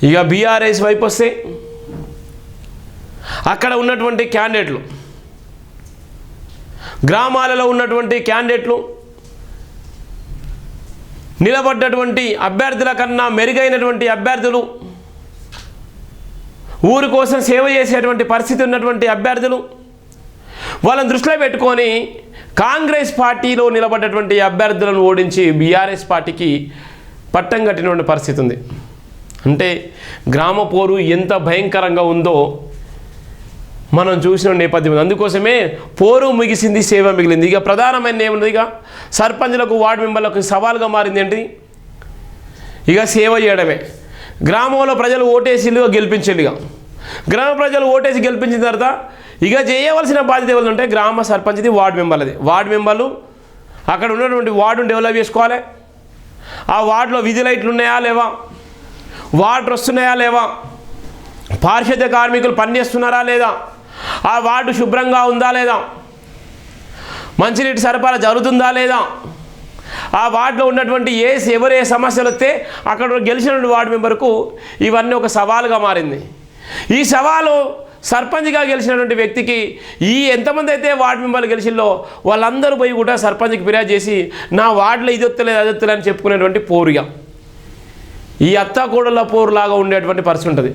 ఇక బీఆర్ఎస్ వైపు వస్తే అక్కడ ఉన్నటువంటి క్యాండిడేట్లు, గ్రామాలలో ఉన్నటువంటి క్యాండిడేట్లు నిలబడ్డటువంటి అభ్యర్థుల కన్నా మెరుగైనటువంటి అభ్యర్థులు, ఊరి కోసం సేవ చేసేటువంటి పరిస్థితి ఉన్నటువంటి అభ్యర్థులు, వాళ్ళని దృష్టిలో పెట్టుకొని కాంగ్రెస్ పార్టీలో నిలబడ్డటువంటి అభ్యర్థులను ఓడించి బీఆర్ఎస్ పార్టీకి పట్టం కట్టినటువంటి పరిస్థితి ఉంది. అంటే గ్రామ పోరు ఎంత భయంకరంగా ఉందో మనం చూసిన నేపథ్యం. అందుకోసమే పోరు ముగిసింది, సేవ మిగిలింది. ఇక ప్రధానమైన ఏమున్నది, ఇక సర్పంచ్లకు వార్డు మెంబర్లకు సవాల్గా మారింది ఏంటి, ఇక సేవ చేయడమే. గ్రామంలో ప్రజలు ఓటేసి గెలిపించండి. ఇక గ్రామ ప్రజలు ఓటేసి గెలిపించిన తర్వాత ఇక చేయవలసిన బాధ్యత ఎవరు అంటే గ్రామ సర్పంచ్ది, వార్డు మెంబర్లది. వార్డు మెంబర్లు అక్కడ ఉన్నటువంటి వార్డును డెవలప్ చేసుకోవాలి. ఆ వార్డులో విధి లైట్లు ఉన్నాయా లేవా, వాటర్ వస్తున్నాయా లేవా, పారిశుద్ధ్య కార్మికులు పనిచేస్తున్నారా లేదా, ఆ వార్డు శుభ్రంగా ఉందా లేదా, మంచినీటి సరఫరా జరుగుతుందా లేదా, ఆ వార్డులో ఉన్నటువంటి ఎవరు ఏ సమస్యలు వస్తే అక్కడ గెలిచినటువంటి వార్డు మెంబర్కు ఇవన్నీ ఒక సవాలుగా మారింది. ఈ సవాలు సర్పంచ్గా గెలిచినటువంటి వ్యక్తికి ఎంతమంది అయితే వార్డు మెంబర్లు గెలిచిందో వాళ్ళందరూ పోయి కూడా సర్పంచ్కి ఫిర్యాదు చేసి నా వార్డులో ఇది వస్తలేదు అది వస్తలేదు అని చెప్పుకునేటువంటి పోరుగా ఈ అత్తాకోడళ్ళ పోరులాగా ఉండేటువంటి పరిస్థితి ఉంటుంది.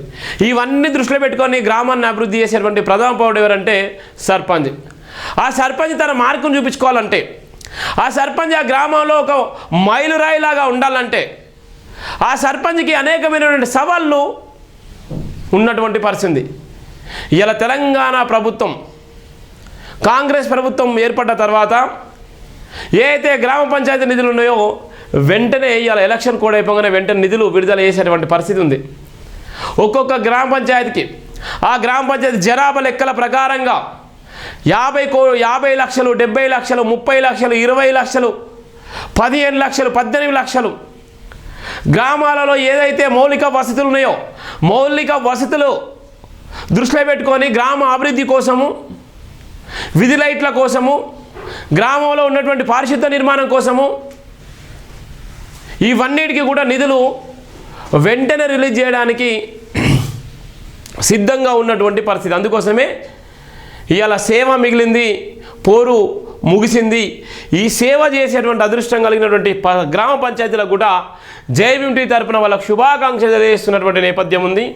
ఇవన్నీ దృష్టిలో పెట్టుకొని గ్రామాన్ని అభివృద్ధి చేసేటువంటి ప్రధాన పౌరుడు ఎవరంటే సర్పంచ్. ఆ సర్పంచ్ తన మార్కును చూపించుకోవాలంటే, ఆ సర్పంచ్ ఆ గ్రామంలో ఒక మైలురాయిలాగా ఉండాలంటే ఆ సర్పంచ్కి అనేకమైనటువంటి సవాళ్ళు ఉన్నటువంటి పరిస్థితి. ఇలా తెలంగాణ ప్రభుత్వం, కాంగ్రెస్ ప్రభుత్వం ఏర్పడ్డ తర్వాత ఏ అయితే గ్రామ పంచాయతీ నిధులు ఉన్నాయో వెంటనే ఇవాళ ఎలక్షన్ కోడ్ అయిపోగానే వెంటనే నిధులు విడుదల చేసేటువంటి పరిస్థితి ఉంది. ఒక్కొక్క గ్రామ పంచాయతీకి ఆ గ్రామ పంచాయతీ జనాభా లెక్కల ప్రకారంగా 50 లక్షలు, 70 లక్షలు, 30 లక్షలు, 20 లక్షలు, 15 లక్షలు, 18 లక్షలు గ్రామాలలో ఏదైతే మౌలిక వసతులు ఉన్నాయో మౌలిక వసతులు దృష్టిలో పెట్టుకొని గ్రామ అభివృద్ధి కోసము, విధి లైట్ల కోసము, గ్రామంలో ఉన్నటువంటి పారిశుద్ధ నిర్మాణం కోసము ఇవన్నిటికీ కూడా నిధులు వెంటనే రిలీజ్ చేయడానికి సిద్ధంగా ఉన్నటువంటి పరిస్థితి. అందుకోసమే ఇవాళ సేవ మిగిలింది, పోరు ముగిసింది. ఈ సేవ చేసేటువంటి అదృష్టం కలిగినటువంటి గ్రామ పంచాయతీలకు కూడా జేబీఎంటీ తరపున వాళ్ళకు శుభాకాంక్షలు తెలియజేస్తున్నటువంటి నేపథ్యం ఉంది.